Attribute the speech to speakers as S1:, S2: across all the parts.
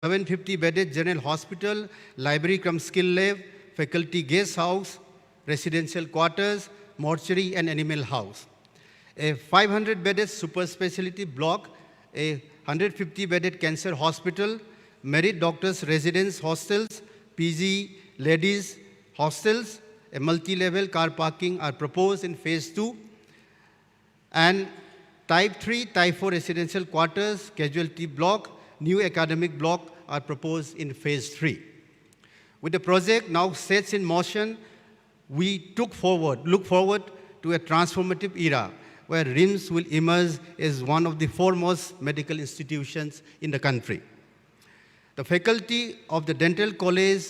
S1: 750-bedded General Hospital, library cum skill lab, faculty guest house, residential quarters, mortuary and animal house. A 500-bedded super specialty block, a 150-bedded cancer hospital, merit doctors residence hostels, PG ladies hostels, a multi-level car parking are proposed in phase 2, and Type 3, Type 4 residential quarters, casualty block, new academic block are proposed in phase 3. With the project now set in motion, we look forward to a transformative era where RIMS will emerge as one of the foremost medical institutions in the country. The faculty of the Dental College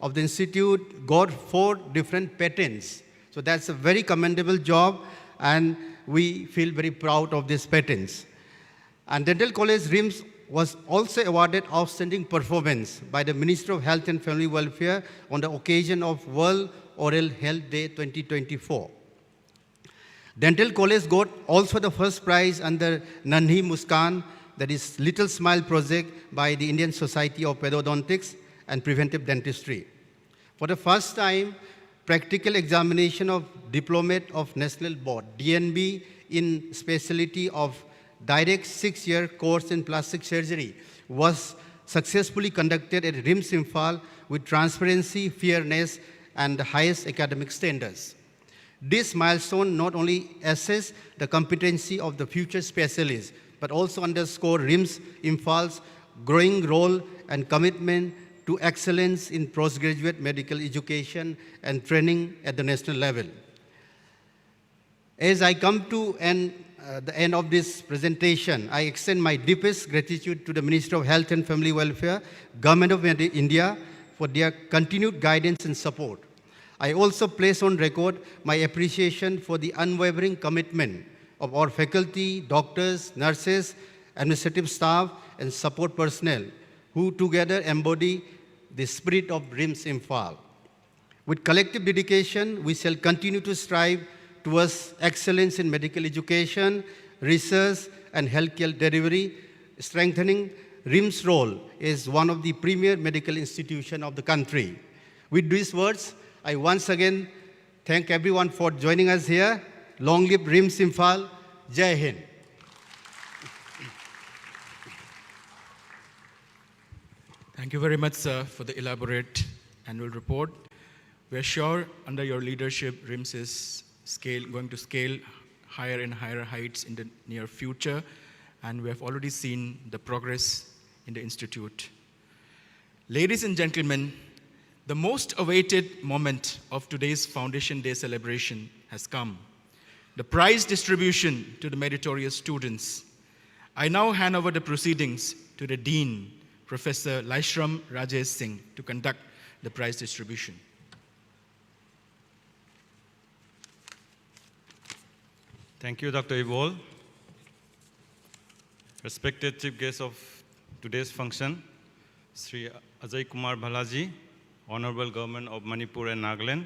S1: of the Institute got 4 different patents. So that's a very commendable job, and we feel very proud of these patents. And Dental College RIMS was also awarded outstanding performance by the Minister of Health and Family Welfare on the occasion of World Oral Health Day 2024. Dental College got also the first prize under Nanhi Muskan, that is Little Smile project by the Indian Society of Pedodontics and Preventive Dentistry. For the first time, practical examination of Diplomate of National Board, DNB, in specialty of direct 6-year course in plastic surgery was successfully conducted at RIMS Imphal with transparency, fairness, and the highest academic standards. This milestone not only assess the competency of the future specialists, but also underscore RIMS Imphal's growing role and commitment to excellence in postgraduate medical education and training at the national level. As I come to the end of this presentation, I extend my deepest gratitude to the Minister of Health and Family Welfare, Government of India, for their continued guidance and support. I also place on record my appreciation for the unwavering commitment of our faculty, doctors, nurses, administrative staff, and support personnel, who together embody the spirit of RIMS Imphal. With collective dedication, we shall continue to strive towards excellence in medical education, research, and healthcare delivery, strengthening RIMS' role as one of the premier medical institutions of the country. With these words, I once again thank everyone for joining us here. Long live RIMS Imphal. Jai Hind.
S2: Thank you very much, sir, for the elaborate annual report. We are sure under your leadership, RIMS is going to scale higher and higher heights in the near future, and we have already seen the progress in the institute. Ladies and gentlemen, the most awaited moment of today's Foundation Day celebration has come, the prize distribution to the meritorious students. I now hand over the proceedings to the Dean, Professor Laishram Rajesh Singh, to conduct the prize distribution.
S3: Thank you, Dr. Evol. Respected chief guest of today's function, Sri Ajay Kumar Balaji, Honorable Government of Manipur and Nagaland,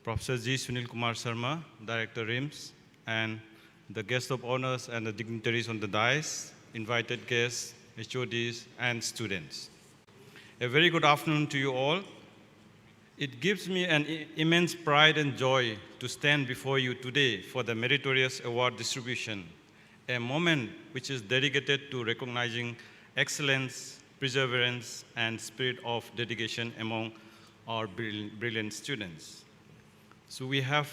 S3: Professor G. Sunil Kumar Sharma, Director RIMS, and the guests of honors and the dignitaries on the dais, invited guests, HODs, and students. A very good afternoon to you all. It gives me an immense pride and joy to stand before you today for the meritorious award distribution, a moment which is dedicated to recognizing excellence, perseverance, and spirit of dedication among our brilliant students. So we have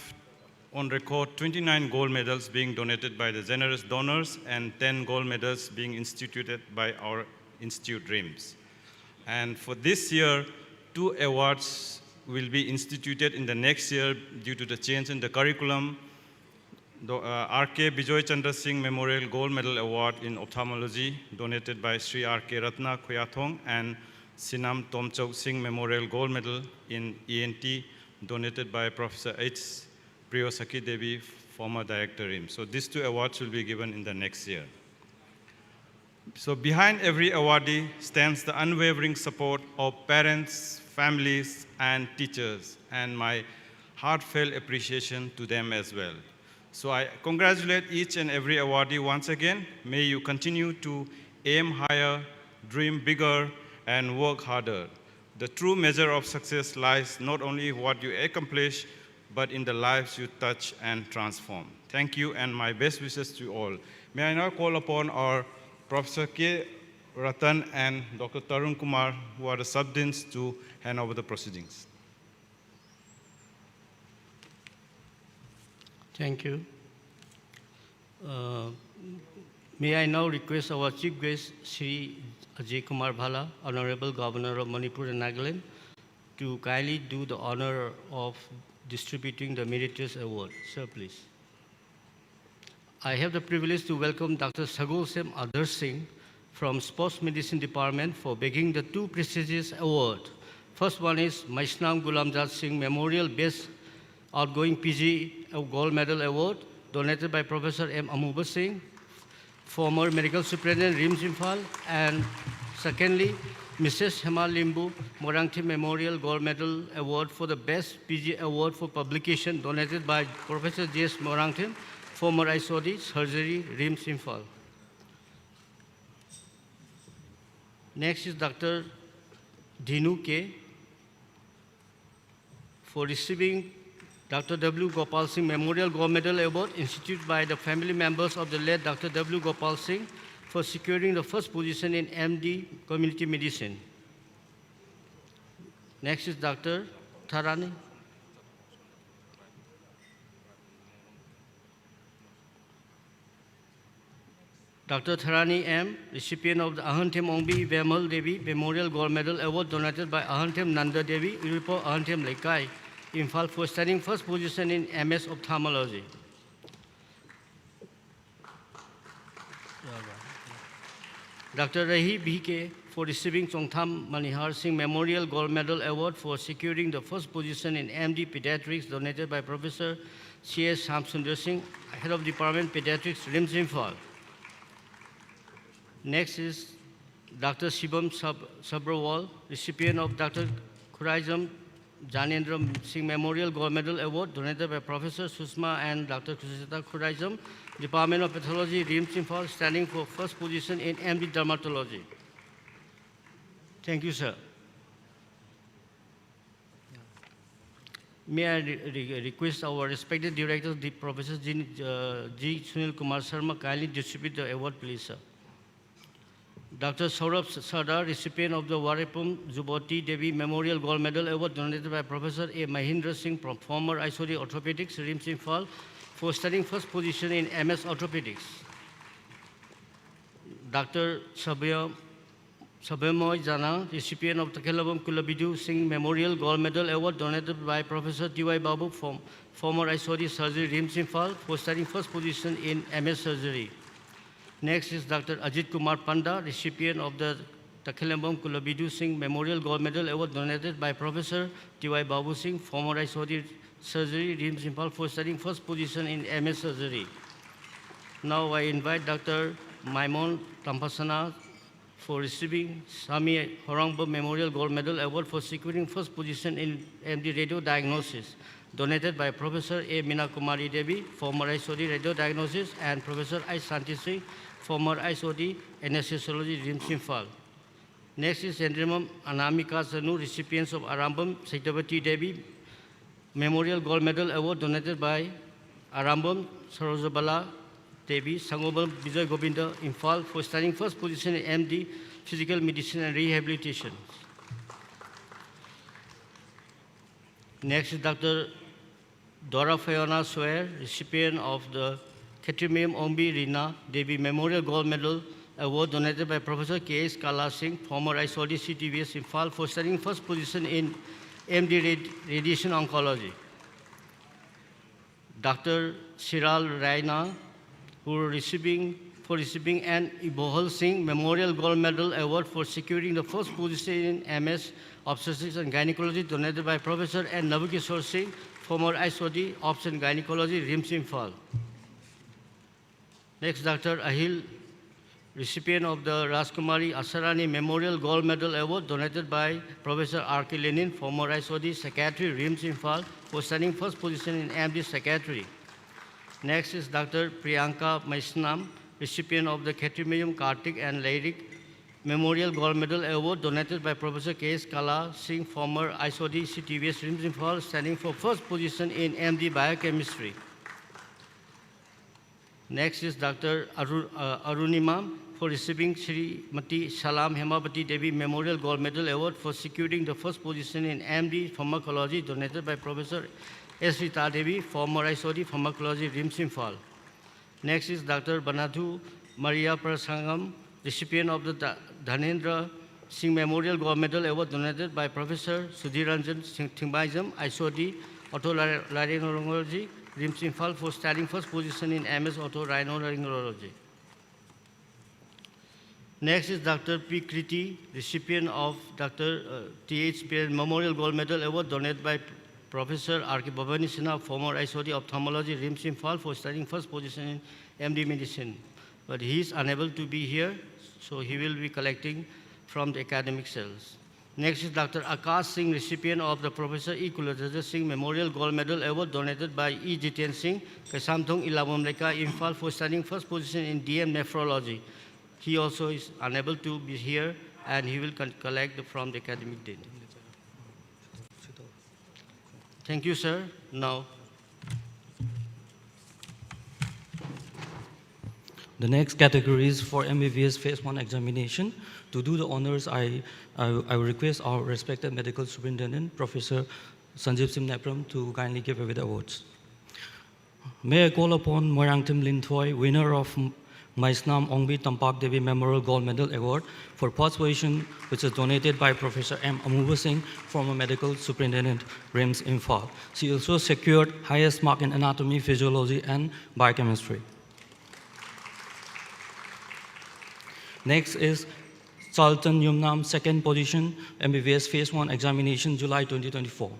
S3: on record 29 gold medals being donated by the generous donors and 10 gold medals being instituted by our Institute RIMS. And for this year, 2 awards will be instituted in the next year due to the change in the curriculum. The R.K. Bijoy Chandra Singh Memorial Gold Medal Award in Ophthalmology, donated by Sri R.K. Ratna Khoyathong, and Sinam Tomchok Singh Memorial Gold Medal in ENT, donated by Professor H. Priyosaki Devi, former Director RIMS. So these 2 awards will be given in the next year. So behind every awardee stands the unwavering support of parents, families, and teachers, and my heartfelt appreciation to them as well. So I congratulate each and every awardee once again. May you continue to aim higher, dream bigger, and work harder. The true measure of success lies not only in what you accomplish, but in the lives you touch and transform. Thank you, and my best wishes to you all. May I now call upon our Professor K. Ratan and Dr. Tarun Kumar, who are the subdeans, to hand over the proceedings.
S4: Thank you. May I now request our Chief Guest, Sri Ajay Kumar Bhala, Honorable Governor of Manipur and Nagaland, to kindly do the honor of distributing the Meritorious Award. Sir, please. I have the privilege to welcome Dr. Sagul Sem Adar Singh from Sports Medicine Department for begging the two prestigious awards. First one is Maishnam Gulamjat Singh Memorial Best Outgoing PG Gold Medal Award, donated by Professor M. Amuba Singh, former Medical Superintendent, RIMS Imphal. And secondly, Mrs. Hema Limbu Morangthim Memorial Gold Medal Award for the Best PG Award for Publication, donated by Professor J.S. Morangthim, former ISOD, Surgery, RIMS Imphal. Next is Dr. Dinu K. for receiving Dr. W. Gopal Singh Memorial Gold Medal Award instituted by the family members of the late Dr. W. Gopal Singh for securing the first position in MD Community Medicine. Next is Dr. Tharani. Dr. Tharani M., recipient of the Ahanthem Ongbi Vemal Devi Memorial Gold Medal Award donated by Ahanthem Nanda Devi, Uripo Ahanthem Lekai, Imphal, for standing first position in MS Ophthalmology. Dr. Rahi B.K. for receiving Chongtham Manihar Singh Memorial Gold Medal Award for securing the first position in MD Pediatrics, donated by Professor C.S. Shamsundar Singh, Head of Department Pediatrics, RIMS Imphal. Next is Dr. Shivam Sabrawal, recipient of Dr. Khuraijam Janendra Singh Memorial Gold Medal Award, donated by Professor Susma and Dr. Kusita Khuraijam, Department of Pathology, RIMS Imphal, standing for first position in MD Dermatology. Thank you, sir. May I request our respected director, Professor G. Sunil Kumar Sharma, kindly distribute the award, please, sir. Dr. Saurabh Sardar, recipient of the Waripum Zuboti Devi Memorial Gold Medal Award, donated by Professor A. Mahindra Singh, from former ISOD Orthopedics, RIMS Imphal, for studying first position in MS Orthopedics. Dr. Sabyamoy Jana, recipient of Takelabam Kulabidu Singh Memorial Gold Medal Award, donated by Professor T.Y. Babu, from former ISOD Surgery, RIMS Imphal, for studying first position in MS Surgery. Next is Dr. Ajit Kumar Panda, recipient of the Takelambam Kulabidu Singh Memorial Gold Medal Award, donated by Professor T.Y. Babu Singh, former ISOD Surgery, RIMS Imphal, for studying first position in MS Surgery. Now I invite Dr. Maimon Tampasana for receiving Sami Horangba Memorial Gold Medal Award for securing first position in MD Radio Diagnosis, donated by Professor A. Meena Kumari Devi, former ISOD Radio Diagnosis, and Professor I. Santi Singh, former ISOD Anesthesiology, RIMS Imphal. Next is Endrimam Anamika Sanu, recipients of Arambam Saitavati Devi Memorial Gold Medal Award, donated by Arambam Sarojabala Devi, Sangobam Vijay Govinda, Imphal, for studying first position in MD Physical Medicine and Rehabilitation. Next is Dr. Dora Fiona Swear, recipient of the Ketrimium Ombi Rina Devi Memorial Gold Medal Award, donated by Professor K.S. Kala Singh, former ISOD CTVS Imphal, for studying first position in MD Radiation Oncology. Dr. Shiral Raina, for receiving an Ibohal Singh Memorial Gold Medal Award for securing the first position in MS Obstetrics and Gynecology, donated by Professor N. Navakishore Singh, former ISOD Obs and Gynecology, RIMS Imphal. Next, Dr. Ahil, recipient of the Rajkumari Asarani Memorial Gold Medal Award, donated by Professor R.K. Lenin, former ISOD Psychiatry, RIMS Imphal, for studying first position in MD Psychiatry. Next is Dr. Priyanka Maisnam, recipient of the Ketrimium Kartik and Lyric Memorial Gold Medal Award donated by Professor K.S. Kala Singh, former ISOD CTVS RIMS Imphal, standing for first position in MD Biochemistry. Next is Dr. Arunima for receiving Srimati Salam Hemabati Devi Memorial Gold Medal Award for securing the first position in MD Pharmacology donated by Professor S. Rita Devi, former ISOD Pharmacology RIMS Imphal. Next is Dr. Banadhu Maria Prasangam, recipient of the Dhanendra Singh Memorial Gold Medal Award donated by Professor Sudhiranjan Thingbaijam, ISOD Otolaryngology, RIMS Imphal, for standing first position in MS Otolaryngology. Next is Dr. P. Kriti, recipient of Dr. T.H. Pierre Memorial Gold Medal Award donated by Professor R.K. Bhavani Sinha, former ISOD Ophthalmology, RIMS Imphal, for starting first position in MD Medicine. But he is unable to be here, so he will be collecting from the academic cells. Next is Dr. Akash Singh, recipient of the Professor E. Kulajendra Singh Memorial Gold Medal Award donated by E. Jiten Singh, Kasamthong Ilabomleka, Imphal, for starting first position in DM Nephrology. He also is unable to be here, and he will collect from the academic data. Thank you, sir. Now,
S5: the next category is for MBBS Phase 1 examination. To do the honors, I request our respected medical superintendent, Professor Sanjeev Sim Nepram, to kindly give away the awards. May I call upon Moirangtim Linthoy, winner of Maisnam Ongbi Tampak Devi Memorial Gold Medal Award for first position, which is donated by Professor M. Amuba Singh, former medical superintendent, RIMS Imphal. She also secured highest mark in anatomy, physiology, and biochemistry. Next is Charlton Yumnam, second position, MBBS Phase 1 examination, July 2024.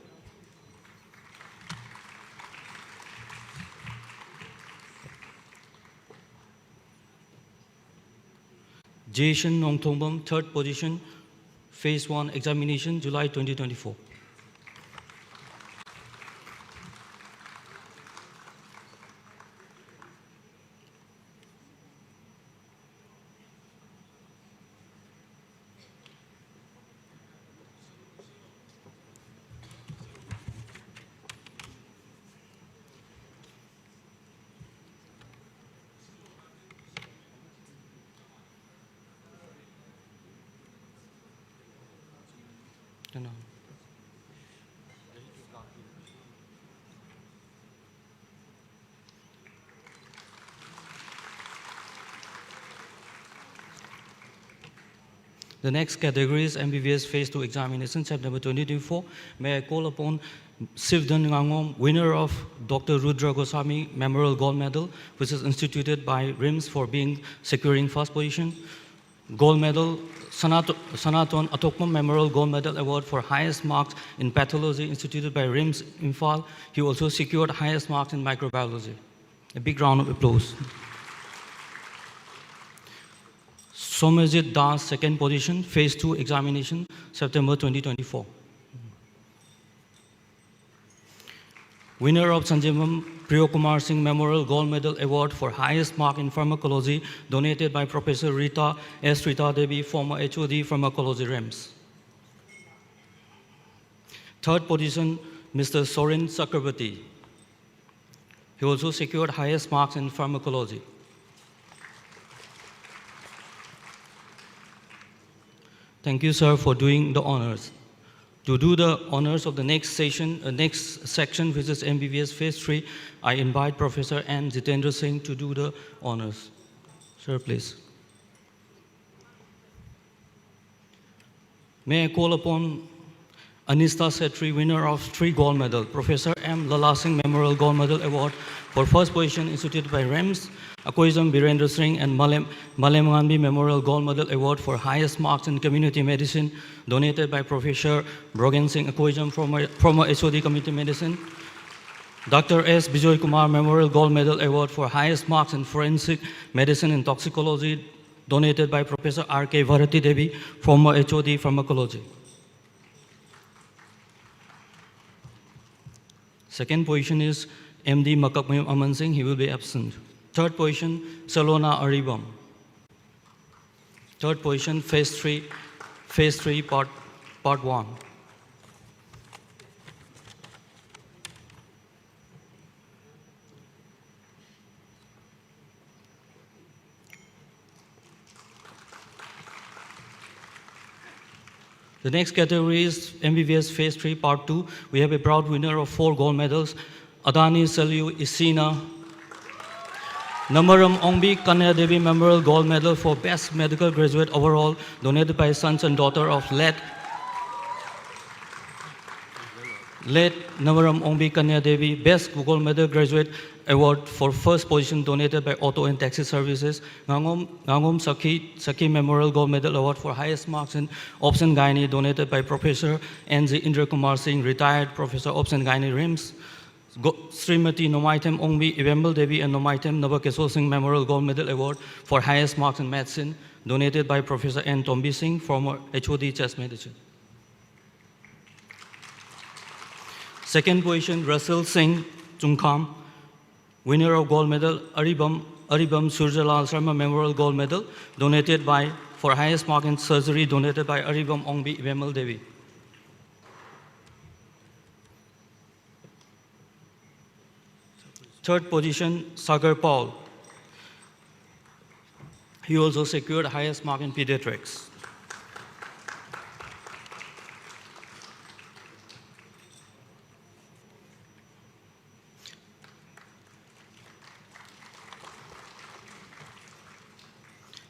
S5: Jason Nongthongbam, third position, Phase 1 examination, July 2024. The next category is MBBS Phase 2 examination, September 2024. May I call upon Sivdan Ngangom, winner of Dr. Rudra Goswami Memorial Gold Medal, which is instituted by RIMS for securing first position. Gold medal, Sanaton Atokmam Memorial Gold Medal Award for highest marks in pathology, instituted by RIMS Imphal. He also secured highest marks in microbiology. A big round of applause. Somajit Das, second position, Phase 2 examination, September 2024. Winner of Sanjeevam Priyokumar Singh Memorial Gold Medal Award for highest mark in pharmacology, donated by Professor Rita S. Rita Devi, former HOD Pharmacology RIMS. Third position, Mr. Soren Chakrabarti. He also secured highest marks in pharmacology. Thank you, sir, for doing the honors. To do the honors of the next section, which is MBBS Phase 3, I invite Professor N. Jitendra Singh to do the honors. Sir, please. May I call upon Anista Setri, winner of 3 gold medals, Professor M. Lala Singh Memorial Gold Medal Award for first position, instituted by RIMS, Akoizam Birendra Singh and Malemanbi Memorial Gold Medal Award for highest marks in community medicine, donated by Professor Brogan Singh Akoizam, former HOD Community Medicine. Dr. S. Bijoy Kumar Memorial Gold Medal Award for highest marks in forensic medicine and toxicology, donated by Professor R.K. Bharati Devi, former HOD Pharmacology. Second position is MD Makakmayum Aman Singh, he will be absent. Third position, Salona Aribam. Third position, Phase 3, Part 1. The next category is MBBS Phase 3, Part 2. We have a proud winner of 4 gold medals, Adani Salyu Isina. Namaram Ongbi Kanya Devi Memorial Gold Medal for Best Medical Graduate Overall, donated by sons and daughter of late Namaram Ongbi Kanya Devi. Best Gold Medal Graduate Award for first position, donated by Auto and Taxi Services. Ngangom Sakhi Memorial Gold Medal Award for highest marks in Ops and Gynae, donated by Professor N.Z. Indra Kumar Singh, retired Professor Ops and Gynae, RIMS. Srimati Nomaitem Ongbi Ivembal Devi and Nomaitem Navakeswal Singh Memorial Gold Medal Award for highest marks in medicine, donated by Professor N. Tombi Singh, former HOD chest medicine. Second position, Russell Singh Chungkham, winner of gold medal, Aribam Surjalal Sharma Memorial Gold Medal, donated by, for highest mark in surgery, donated by Aribam Ongbi Ivembal Devi. Third position, Sagar Paul. He also secured highest mark in pediatrics.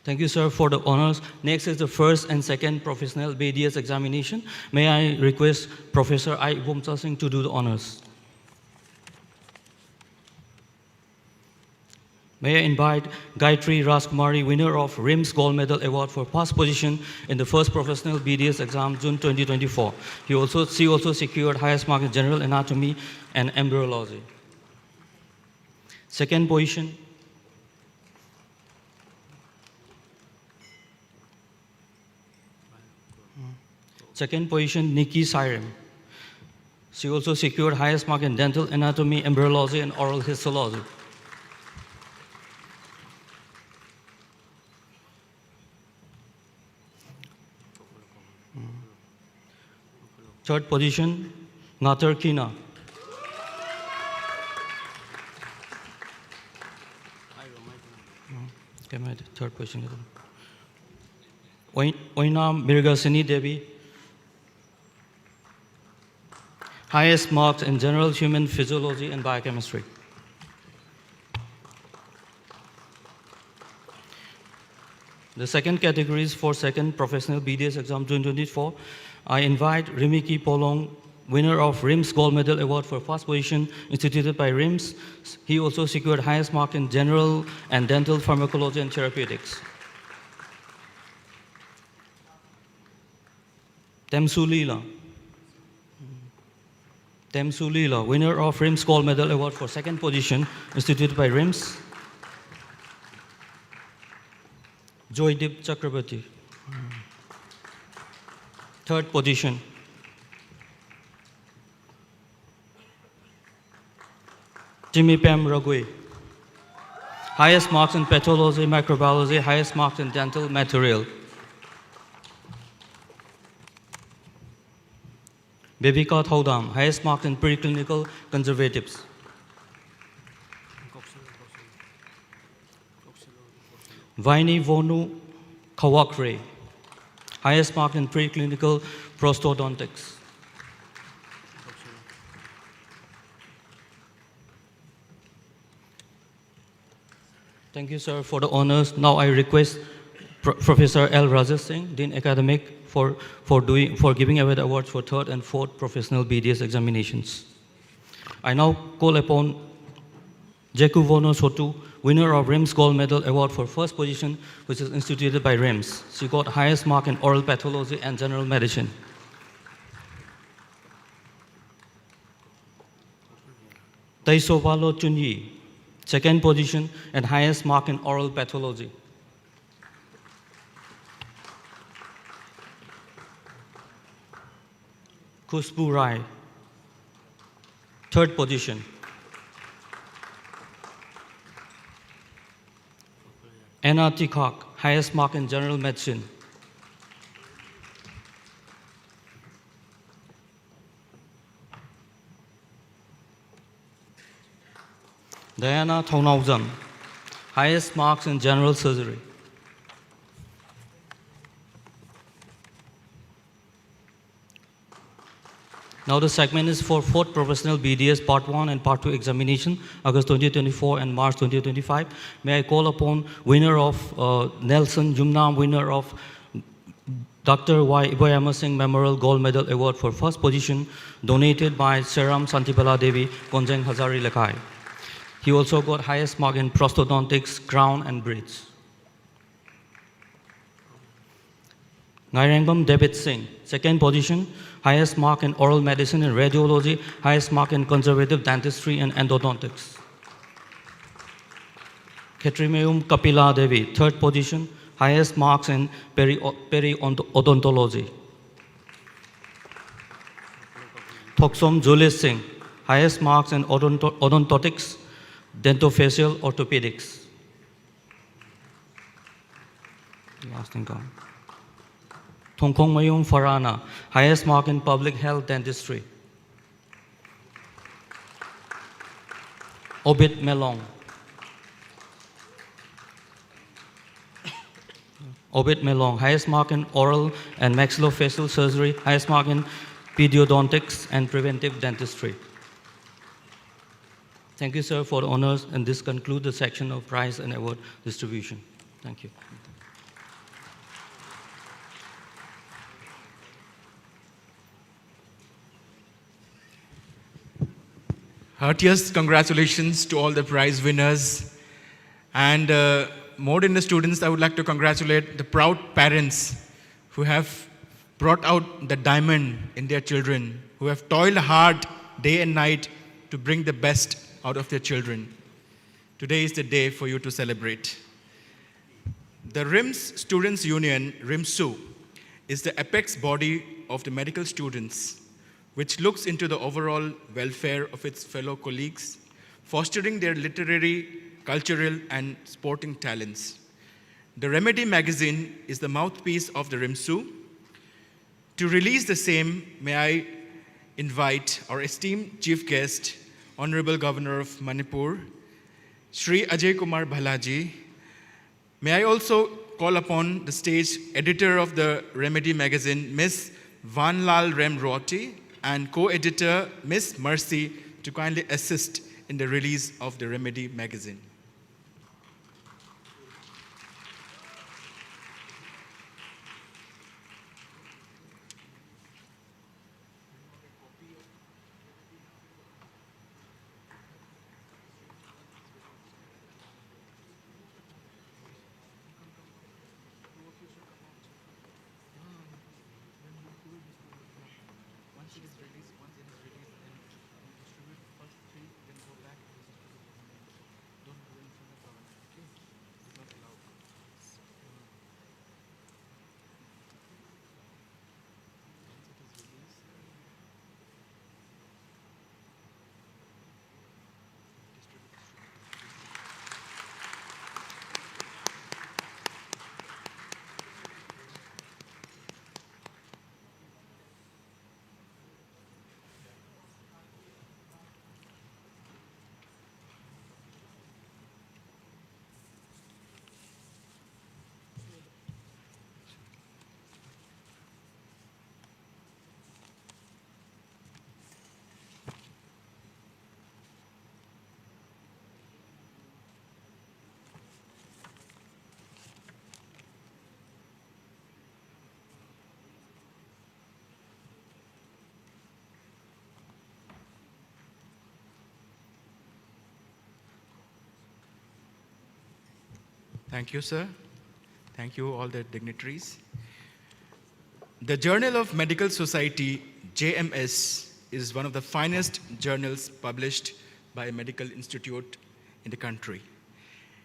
S5: Thank you, sir, for the honors. Next is the first and second professional BDS examination. May I request Professor I. Bomcha Singh to do the honors. May I invite Gayatri Rajkumari, winner of RIMS Gold Medal Award for past position in the first professional BDS exam, June 2024. She also secured highest mark in general anatomy and embryology. Second position, Nikki Sirem. She also secured highest mark in dental anatomy, embryology, and oral histology. Third position, Natar Kina. Okay, my third position. Oinam Mirgasini Devi. Highest marks in general human physiology and biochemistry. The second category is for second professional BDS exam 2024. I invite Rimiki Polong, winner of RIMS Gold Medal Award for first position, instituted by RIMS. He also secured highest mark in general and dental pharmacology and therapeutics. Temsu Leela, winner of RIMS Gold Medal Award for second position, instituted by RIMS. Joydip Chakrabarti, third position. Jimmy Pam Ragui, highest marks in pathology, microbiology, highest marks in dental material. Bebika Thaudam, highest marks in preclinical conservatives. Vaini Vonu Kawakre, highest mark in preclinical prosthodontics. Thank you, sir, for the honors. Now I request Professor L. Rajesh Singh, Dean Academic, for giving away the awards for third and fourth professional BDS examinations. I now call upon Jeku Vono Sotu, winner of RIMS Gold Medal Award for first position, which is instituted by RIMS. She got highest mark in oral pathology and general medicine. Taisovalo Chunyi, second position and highest mark in oral pathology. Khushbu Rai, third position. Anna Tikak, highest mark in general medicine. Diana Thonaujan, highest marks in general surgery. Now the segment is for fourth professional BDS Part 1 and Part 2 examination, August 2024 and March 2025. May I call upon winner of Nelson Jumnam, winner of Dr. Y. Iboyama Singh Memorial Gold Medal Award for first position, donated by Seram Santibala Devi, Konjang Hazari Lekai. He also got highest mark in prosthodontics, crown and braids. Ngairangbam David Singh, second position, highest mark in oral medicine and radiology, highest mark in conservative dentistry and endodontics. Ketrimeum Kapila Devi, third position, highest marks in periodontology. Thoksom Julius Singh, highest marks in odontotics, dentofacial orthopedics. Last thing gone. Thongkong Mayum Farana, highest mark in public health dentistry. Obit Melong. Obit Melong, highest mark in oral and maxillofacial surgery, highest mark in pediodontics and preventive dentistry. Thank you, sir, for the honors, and this concludes the section of prize and award distribution. Thank you.
S2: Heartiest congratulations to all the prize winners. And more than the students, I would like to congratulate the proud parents who have brought out the diamond in their children, who have toiled hard day and night to bring the best out of their children. Today is the day for you to celebrate. The RIMS Students Union, RIMSU, is the apex body of the medical students, which looks into the overall welfare of its fellow colleagues, fostering their literary, cultural, and sporting talents. The Remedy magazine is the mouthpiece of the RIMSU. To release the same, may I invite our esteemed chief guest, Honorable Governor of Manipur, Shri Ajay Kumar Bhalaji. May I also call upon the stage editor of the Remedy magazine, Ms. Vanlal Remroti, and co-editor Ms. Mercy to kindly assist in the release of the Remedy magazine. Thank you, sir. Thank you, all the dignitaries. The Journal of Medical Society, JMS, is one of the finest journals published by a medical institute in the country.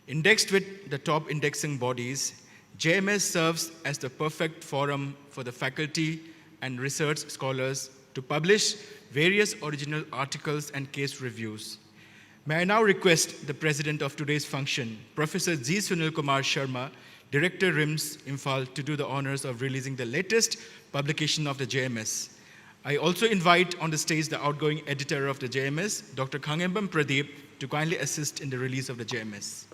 S2: Indexed with the top indexing bodies, JMS serves as the perfect forum for the faculty and research scholars to publish various original articles and case reviews. May I now request the president of today's function, Professor G. Sunil Kumar Sharma, Director RIMS Imphal, to do the honors of releasing the latest publication of the JMS. I also invite on the stage the outgoing editor of the JMS, Dr. Khangembam Pradeep, to kindly assist in the release of the JMS.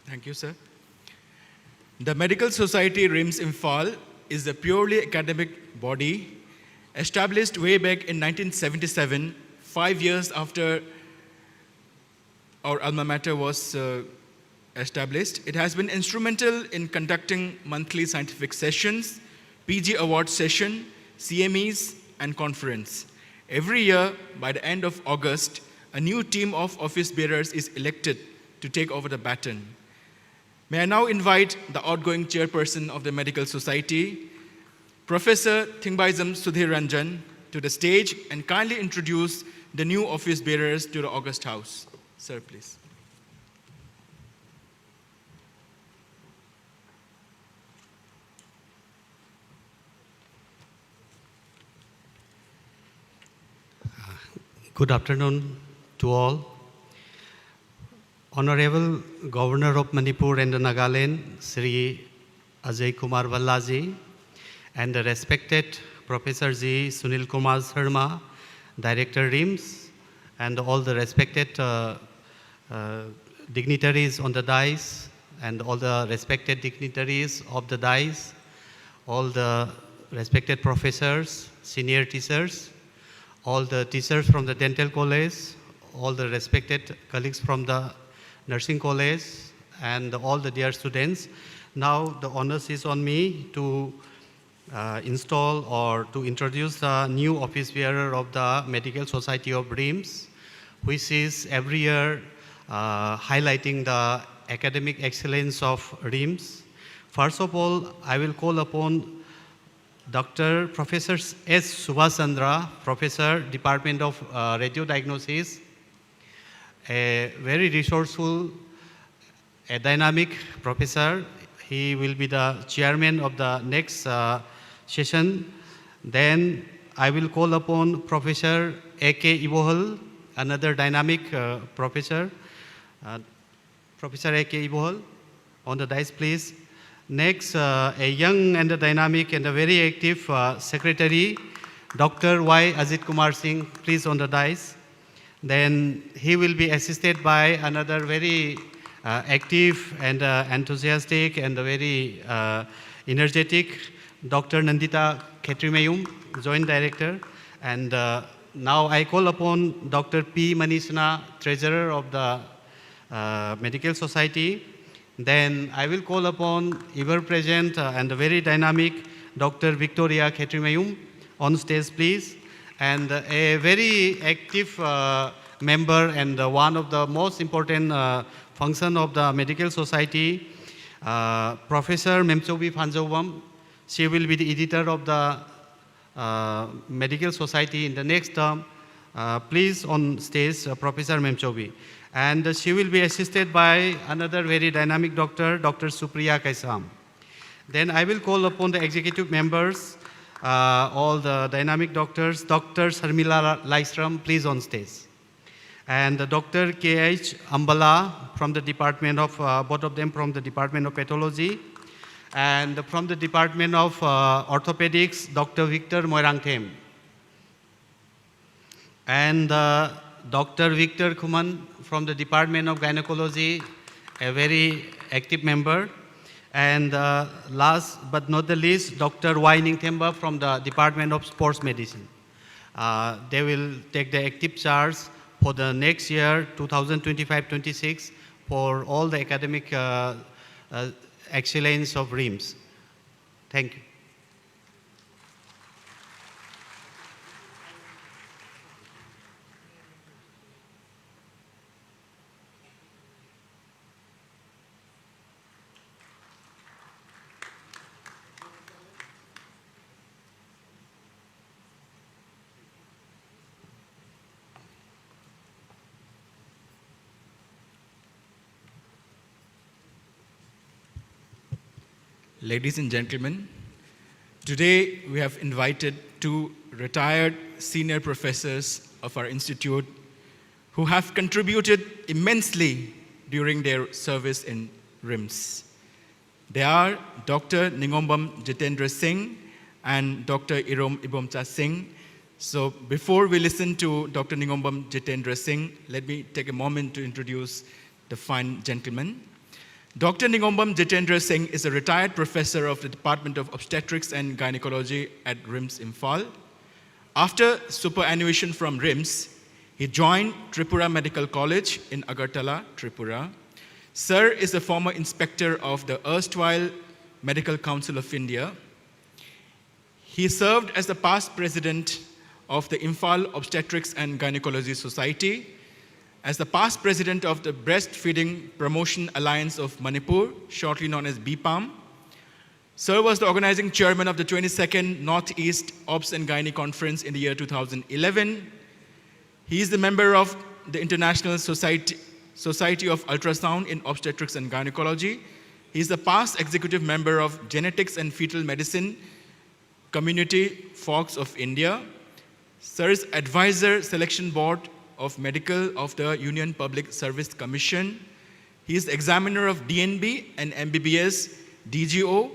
S2: Thank you, sir. The Medical Society RIMS Imphal is a purely academic body established way back in 1977, 5 years after our alma mater was established. It has been instrumental in conducting monthly scientific sessions, PG award session, CMEs, and conference. Every year, by the end of August, a new team of office bearers is elected to take over the baton. May I now invite the outgoing chairperson of the Medical Society, Professor Thingbaizam Sudhir Ranjan, to the stage and kindly introduce the new office bearers to the August House. Sir, please.
S6: Good afternoon to all. Honorable Governor of Manipur and Nagaland, Sri Ajay Kumar Vallaji, and the respected Professor G. Sunil Kumar Sharma, Director RIMS, and all the respected dignitaries on the dais, and all the respected dignitaries of the dais, all the respected professors, senior teachers, all the teachers from the dental college, all the respected colleagues from the nursing college, and all the dear students. Now the honors is on me to install or to introduce the new office bearer of the Medical Society of RIMS, which is every year highlighting the academic excellence of RIMS. First of all, I will call upon Dr. Professor S. Subhash Chandra, Professor, Department of Radio Diagnosis, a very resourceful, a dynamic professor. He will be the chairman of the next session. Then I will call upon Professor A.K. Ibohal, another dynamic professor. Professor A.K. Ibohal, on the dais, please. Next, a young and a dynamic and a very active secretary, Dr. Y. Ajit Kumar Singh, please on the dais. Then he will be assisted by another very active and enthusiastic and very energetic Dr. Nandita Khetrimayum, Joint Director. And now I call upon Dr. P. Manishna, Treasurer of the Medical Society. Then I will call upon ever present and very dynamic Dr. Victoria Khetrimayum on stage, please. And a very active member and one of the most important function of the Medical Society, Professor Memchobi Phanjawam. She will be the editor of the Medical Society in the next term. Please on stage, Professor Memchobi. And she will be assisted by another very dynamic doctor, Dr. Supriya Kaisam. Then I will call upon the executive members, all the dynamic doctors, Dr. Sharmila Laisram, please on stage. And Dr. K.H. Ambala from the department of, both of them from the Department of Pathology. And from the Department of Orthopedics, Dr. Victor Moirangthem. And Dr. Victor Kuman from the Department of Gynecology, a very active member. And last but not the least, Dr. Y. Ningthemba from the Department of Sports Medicine. They will take the active charge for the next year, 2025-26, for all the academic excellence of RIMS. Thank you.
S2: Ladies and gentlemen, today we have invited two retired senior professors of our institute who have contributed immensely during their service in RIMS. They are Dr. Ningombam Jitendra Singh and Dr. Irom Ibomcha Singh. So before we listen to Dr. Ningombam Jitendra Singh, let me take a moment to introduce the fine gentleman. Dr. Ningombam Jitendra Singh is a retired professor of the Department of Obstetrics and Gynecology at RIMS Imphal. After superannuation from RIMS, he joined Tripura Medical College in Agartala, Tripura. Sir is a former inspector of the erstwhile Medical Council of India. He served as the past president of the Imphal Obstetrics and Gynecology Society, as the past president of the Breastfeeding Promotion Alliance of Manipur, shortly known as BPAM. Sir was the organizing chairman of the 22nd Northeast Obs and Gynae Conference in the year 2011. He is the member of the International Society of Ultrasound in Obstetrics and Gynecology. He is the past executive member of Genetics and Fetal Medicine Community, Fox of India. Sir is advisor selection board of medical of the Union Public Service Commission. He is the examiner of DNB and MBBS, DGO,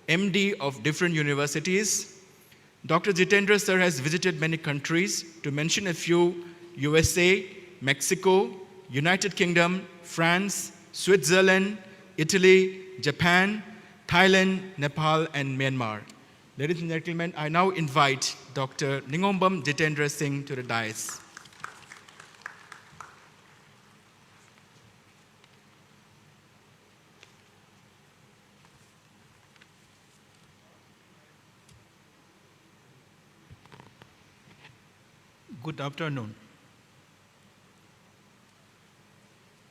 S2: MD of different universities. Dr. Jitendra sir has visited many countries, to mention a few: USA, Mexico, United Kingdom, France, Switzerland, Italy, Japan, Thailand, Nepal, and Myanmar. Ladies and gentlemen, I now invite Dr. Ningombam Jitendra Singh to the dais.
S7: Good afternoon.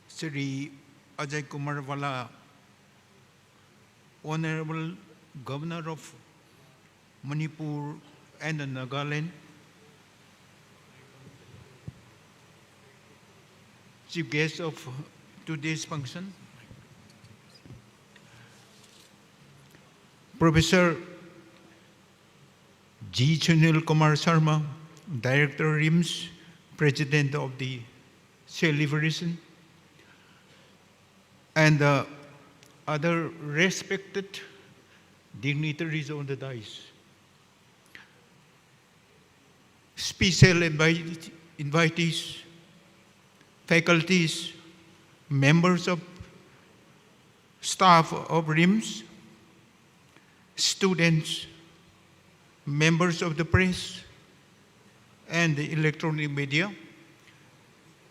S7: Sri Ajay Kumar Vala, Honorable Governor of Manipur and Nagaland, Chief Guest of today's function, Professor G. Sunil Kumar Sharma, Director RIMS, President of the Celebration, and other respected dignitaries on the dais. Special invitees, faculties, members of staff of RIMS, students, members of the press, and the electronic media,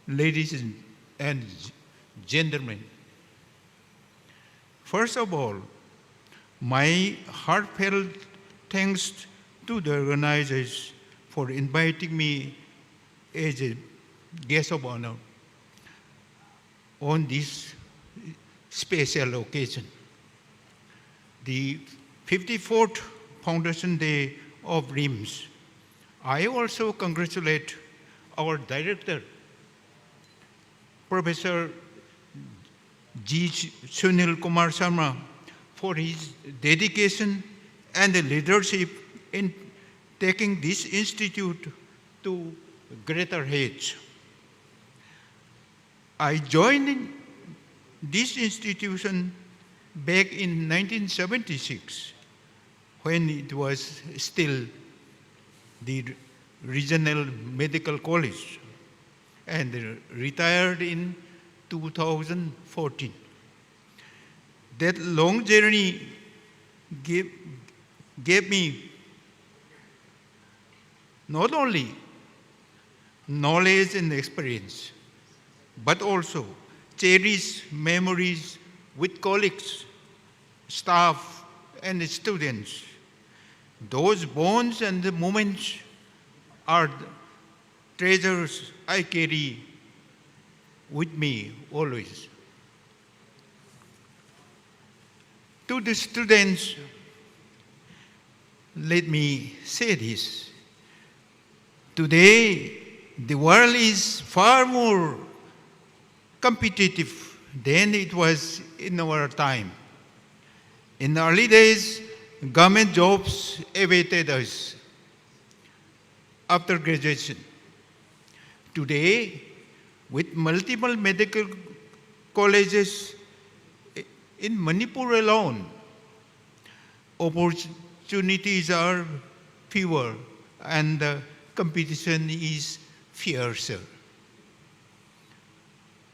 S7: ladies and gentlemen. First of all, my heartfelt thanks to the organizers for inviting me as a guest of honor on this special occasion. The 54th Foundation Day of RIMS. I also congratulate our director, Professor G. Sunil Kumar Sharma, for his dedication and leadership in taking this institute to greater heights. I joined this institution back in 1976, when it was still the Regional Medical College, and retired in 2014. That long journey gave me not only knowledge and experience, but also cherish memories with colleagues, staff, and students. Those bonds and the moments are the treasures I carry with me always. To the students, let me say this. Today, the world is far more competitive than it was in our time. In the early days, government jobs awaited us after graduation. Today, with multiple medical colleges in Manipur alone, opportunities are fewer and the competition is fiercer.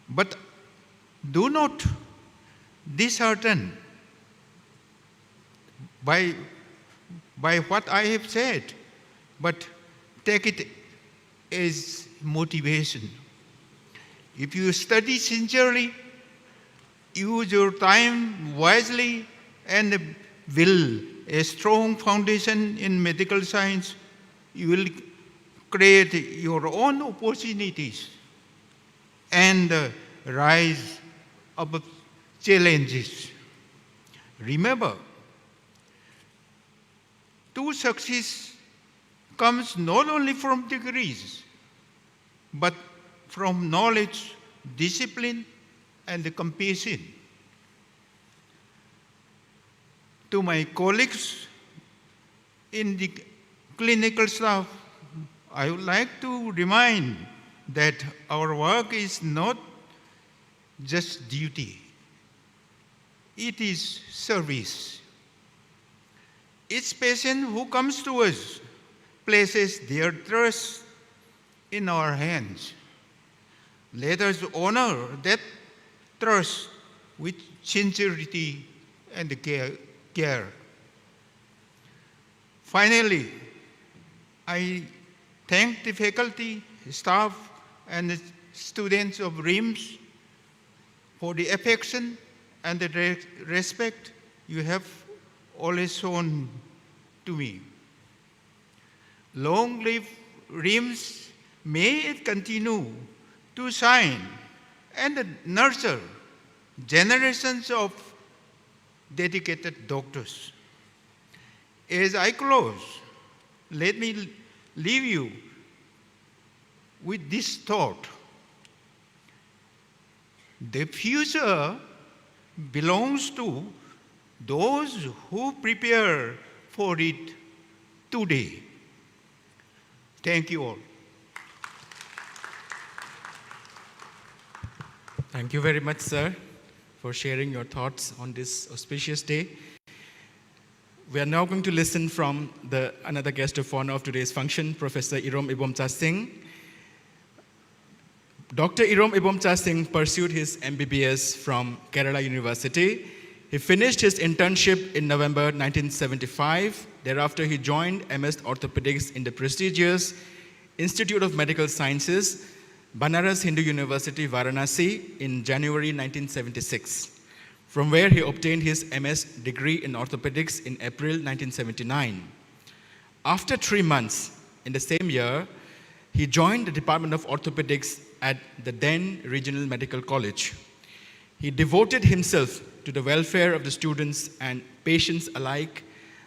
S7: But do not dishearten by what I have said, but take it as motivation. If you study sincerely, use your time wisely, and build a strong foundation in medical science, you will create your own opportunities and rise above challenges. Remember, true success comes not only from degrees, but from knowledge, discipline, and compassion. To my colleagues in the clinical staff, I would like to remind that our work is not just duty, it is service. Each patient who comes to us places their trust in our hands. Let us honor that trust with sincerity and care. Finally, I thank the faculty, staff, and the students of RIMS for the affection and the respect you have always shown to me. Long live RIMS, may it continue to shine and nurture generations of dedicated doctors. As I close, let me leave you with this thought. The future belongs to those who prepare for it today. Thank you all.
S2: Thank you very much, sir, for sharing your thoughts on this auspicious day. We are now going to listen from another guest of honor of today's function, Professor Irom Ibomcha Singh. Dr. Irom Ibomcha Singh pursued his MBBS from Kerala University. He finished his internship in November 1975. Thereafter, he joined MS Orthopedics in the prestigious Institute of Medical Sciences, Banaras Hindu University, Varanasi, in January 1976, from where he obtained his MS degree in orthopedics in April 1979. After 3 months in the same year, he joined the Department of Orthopedics at the then Regional Medical College. He devoted himself to the welfare of the students and patients alike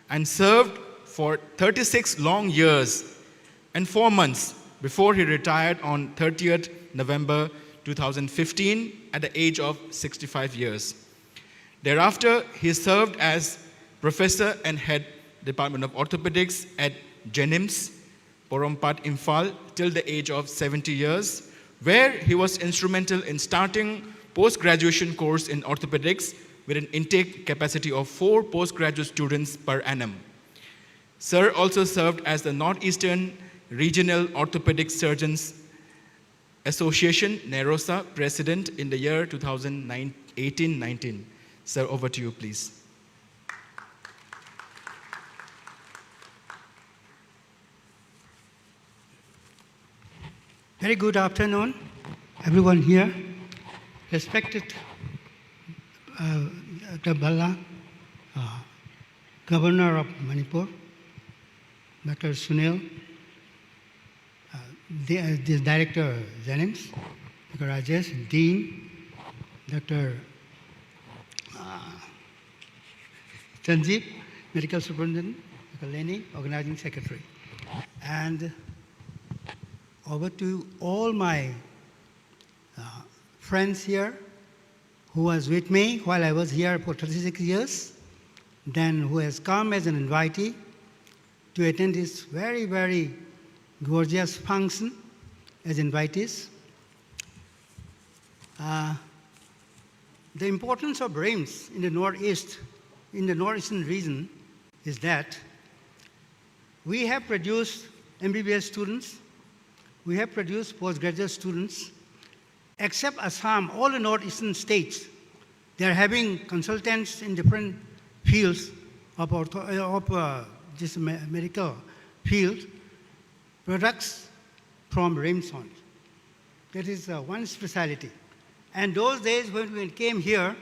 S2: and served for 36 long years and 4 months before he retired on 30th November 2015 at the age of 65 years. Thereafter, he served as professor and head Department of Orthopedics at Jenims, Porompat, Imphal, till the age of 70 years, where he was instrumental in starting post-graduation course in orthopedics with an intake capacity of 4 postgraduate students per annum. Sir also served as the Northeastern Regional Orthopedic Surgeons Association, NEROSA, president in the year 2018-19. Sir, over to you, please.
S8: Very good afternoon, everyone here. Respected Dr. Bala, Governor of Manipur, Dr. Sunil, the Director Jennings, Dr. Rajesh, Dean, Dr. Sanjeev, Medical Superintendent, Dr. Lenny, Organizing Secretary. And over to all my friends here who was with me while I was here for 36 years, then who has come as an invitee to attend this very, very gorgeous function as invitees. The importance of RIMS in the Northeast, in the Northeastern region, is that we have produced MBBS students, we have produced postgraduate students. Except Assam, all the northeastern states, they are having consultants in different fields of this medical field, products from RIMS on. That is one specialty. And those days when we came here,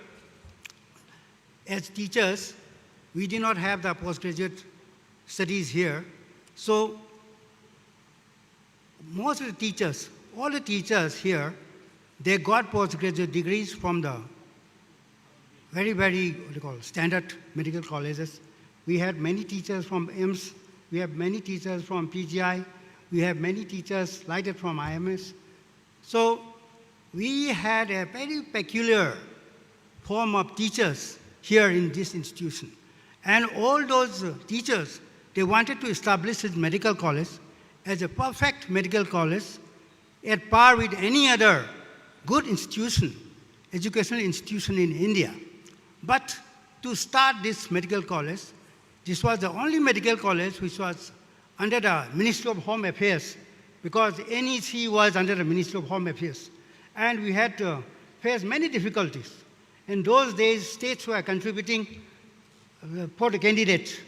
S8: as teachers, we did not have the postgraduate studies here. So most of the teachers, all the teachers here, they got postgraduate degrees from the very, very, what do you call, standard medical colleges. We had many teachers from AIMS, we have many teachers from PGI, we have many teachers lighted from IMS. So we had a very peculiar form of teachers here in this institution. And all those teachers, they wanted to establish this medical college as a perfect medical college at par with any other good institution, educational institution in India. But to start this medical college, this was the only medical college which was under the Ministry of Home Affairs, because NEC was under the Ministry of Home Affairs. And we had to face many difficulties. In those days, states were contributing for the candidates.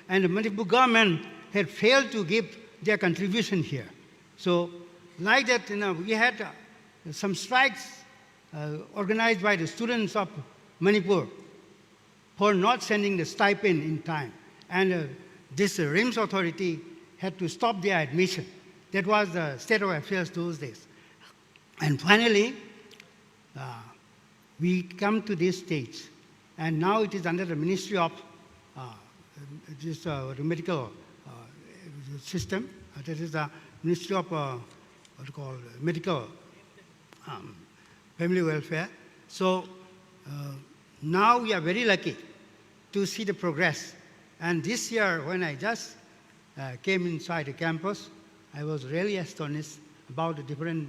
S8: And the Manipur government had failed to give their contribution here. So like that, we had some strikes organized by the students of Manipur for not sending the stipend in time. And this RIMS authority had to stop their admission. That was the state of affairs those days. And finally, we come to this stage. And now it is under the Ministry of the medical system. That is the Ministry of medical family welfare. So now we are very lucky to see the progress. And this year, when I just came inside the campus, I was really astonished about the different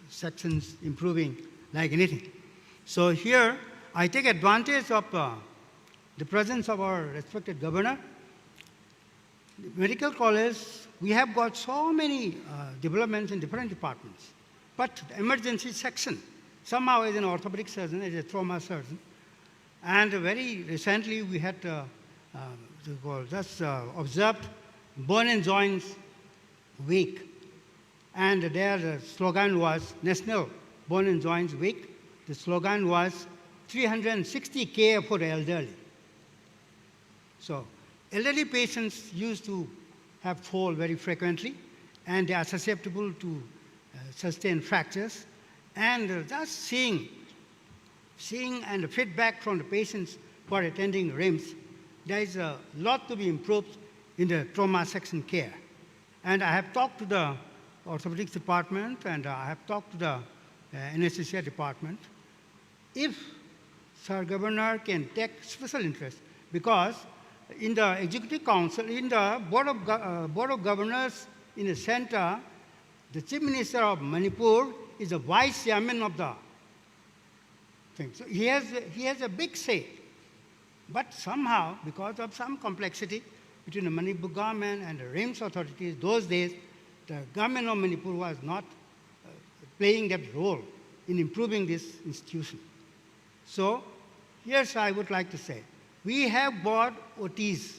S8: sections improving like anything. So here, I take advantage of the presence of our respected governor. The medical college, we have got so many developments in different departments. But the emergency section, somehow as an orthopedic surgeon, as a trauma surgeon, and very recently we had just observed Bone and Joints Week. And their slogan was National Bone and Joints Week. The slogan was 360 care for the elderly. So elderly patients used to have fall very frequently, and they are susceptible to sustain fractures. And just seeing and the feedback from the patients who are attending RIMS, there is a lot to be improved in the trauma section care. And I have talked to the orthopedics department, and I have talked to the anesthesia department. If Sir Governor can take special interest, because in the Executive Council, in the Board of Governors in the center, the Chief Minister of Manipur is the Vice Chairman of the thing. So he has a big say. But somehow, because of some complexity between the Manipur government and the RIMS authorities, those days, the government of Manipur was not playing that role in improving this institution. So here's I would like to say. We have bought OTs,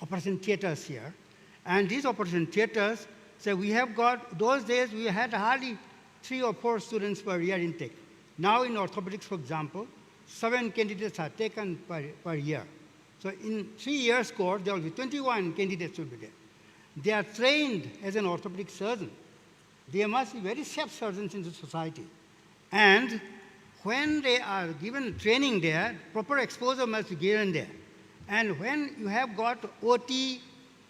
S8: operation theaters here, and these operation theaters, So we have got, those days we had hardly 3 or 4 students per year intake. Now in orthopedics, for example, 7 candidates are taken per year. So in 3 years course, there will be 21 candidates will be there. They are trained as an orthopedic surgeon. They must be very safe surgeons in the society. And when they are given training there, proper exposure must be given there. And when you have got OT,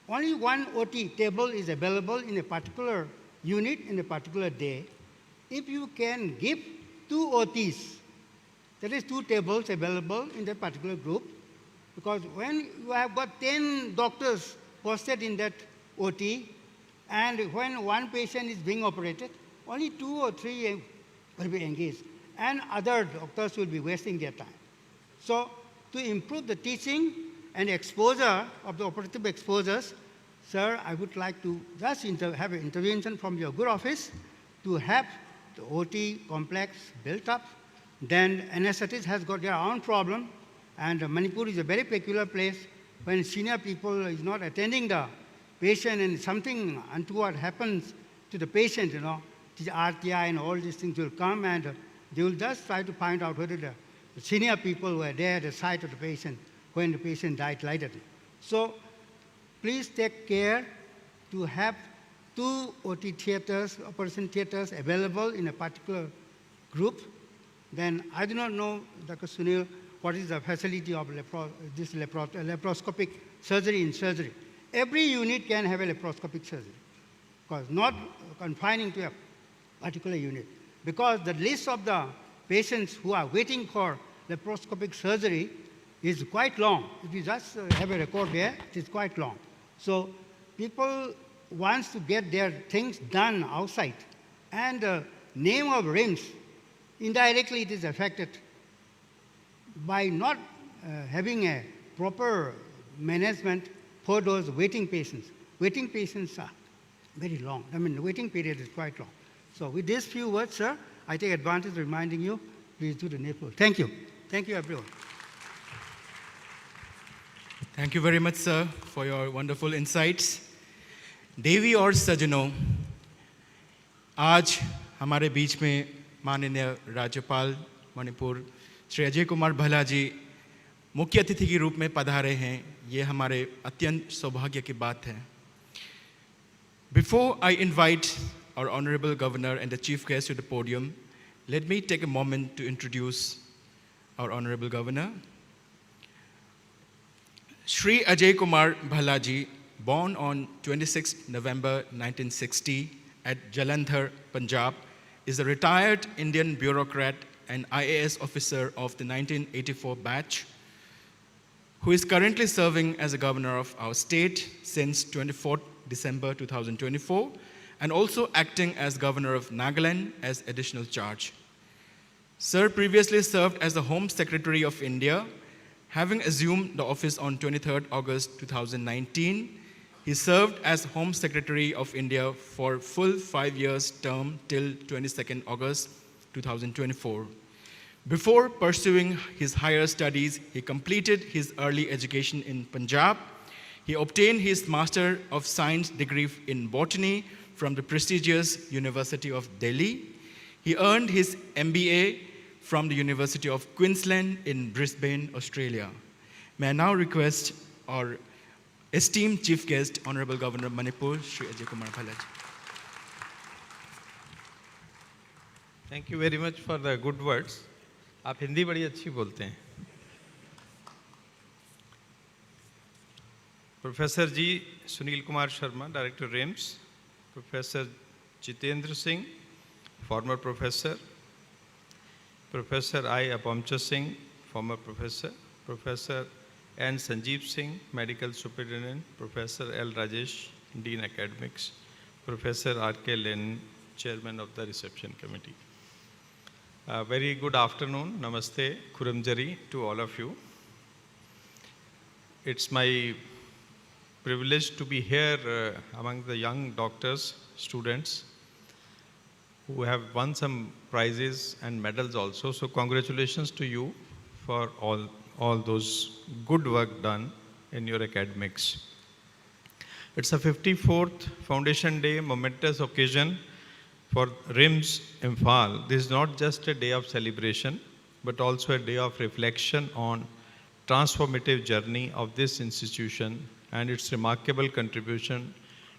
S8: only one OT table is available in a particular unit in a particular day. If you can give 2 OTs, that is 2 tables available in that particular group, because when you have got 10 doctors posted in that OT, and when one patient is being operated, only 2 or 3 will be engaged, and other doctors will be wasting their time. So to improve the teaching and exposure of the operative exposures, sir, I would like to just have an intervention from your good office to have the OT complex built up. Then anesthetists has got their own problem, and Manipur is a very peculiar place. When senior people is not attending the patient and something untoward happens to the patient, the RTI and all these things will come, and they will just try to find out whether the senior people were there at the site of the patient when the patient died later. So please take care to have 2 OT theaters, operation theaters available in a particular group. Then I do not know, Dr. Sunil, what is the facility of this laparoscopic surgery in surgery. Every unit can have a laparoscopic surgery, because not confining to a particular unit. Because the list of the patients who are waiting for laparoscopic surgery is quite long. If you just have a record there, it is quite long. So people want to get their things done outside. And the name of RIMS, indirectly it is affected by not having a proper management for those waiting patients. Waiting patients are very long. I mean, the waiting period is quite long. So with these few words, sir, I take advantage of reminding you, please do the needful. Thank you. Thank you, everyone.
S2: Thank you very much, sir, for your wonderful insights. देवी और सजनों, आज हमारे बीच में माननीय राज्यपाल मणिपुर श्री अजय कुमार भल्ला जी मुख्य अतिथि के रूप में पधारे हैं. ये हमारे अत्यंत सौभाग्य की बात है. Before I invite our Honorable Governor and the Chief Guest to the podium, let me take a moment to introduce our Honorable Governor. Shri Ajay Kumar Bhalla ji, born on 26 November 1960 at Jalandhar, Punjab, is a retired Indian bureaucrat and IAS officer of the 1984 batch, who is currently serving as a governor of our state since 24 December 2024, and also acting as governor of Nagaland as additional charge. Sir previously served as the Home Secretary of India. Having assumed the office on 23rd August 2019, he served as Home Secretary of India for full 5 years term till 22nd August 2024. Before pursuing his higher studies, he completed his early education in Punjab. He obtained his Master of Science degree in Botany from the prestigious University of Delhi. He earned his MBA from the University of Queensland in Brisbane, Australia. May I now request our esteemed Chief Guest, Honorable Governor of Manipur, Shri Ajay Kumar Bhalla ji.
S9: Thank you very much for the good words. आप हिंदी बड़ी अच्छी बोलते हैं. Professor G Sunil Kumar Sharma, director RIMS, professor Jitendra Singh, former professor, professor I Apamcha Singh, former professor, professor N Sanjeev Singh, medical superintendent, professor L Rajesh, dean academics, professor R K Len, chairman of the reception committee. Very good afternoon, namaste, Kuramjari to all of you. It's my privilege to be here among the young doctors, students who have won some prizes and medals also. So congratulations to you for all those good work done in your academics. It's a 54th Foundation Day, momentous occasion for RIMS Imphal. This is not just a day of celebration, but also a day of reflection on transformative journey of this institution and its remarkable contribution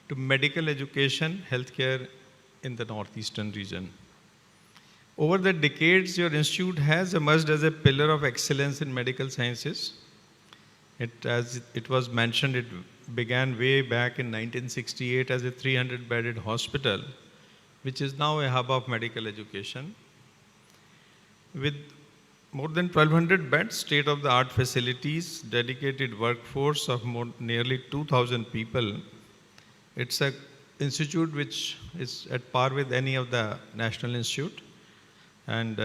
S9: to medical education, healthcare in the northeastern region. Over the decades, your institute has emerged as a pillar of excellence in medical sciences. As it was mentioned, it began way back in 1968 as a 300-bedded hospital, which is now a hub of medical education. With more than 1,200 beds, state-of-the-art facilities, dedicated workforce of nearly 2,000 people, it's an institute which is at par with any of the national institute and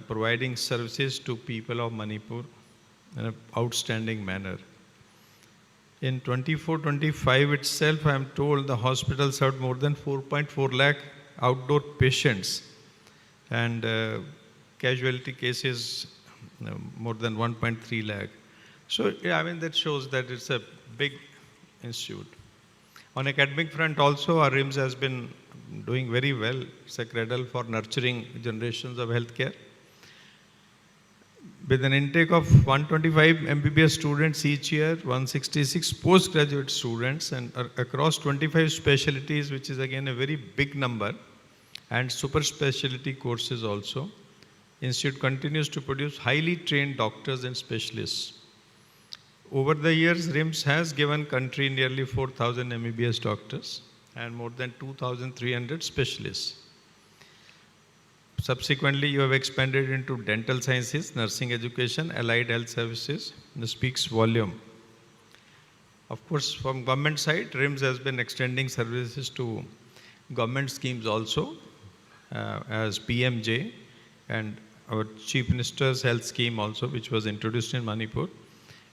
S9: providing services to people of Manipur in an outstanding manner. In 24-25 itself, I am told the hospital served more than 4.4 lakh outdoor patients and casualty cases more than 1.3 lakh. So, yeah, I mean, that shows that it's a big institute. On academic front also, our RIMS has been doing very well. It's a cradle for nurturing generations of healthcare. With an intake of 125 MBBS students each year, 166 postgraduate students, and across 25 specialties, which is again a very big number, and super specialty courses also. Institute continues to produce highly trained doctors and specialists. Over the years, RIMS has given country nearly 4,000 MBBS doctors and more than 2,300 specialists. Subsequently, you have expanded into dental sciences, nursing education, allied health services. This speaks volume. Of course, from government side, RIMS has been extending services to government schemes also, as PMJ and our Chief Minister's health scheme also, which was introduced in Manipur.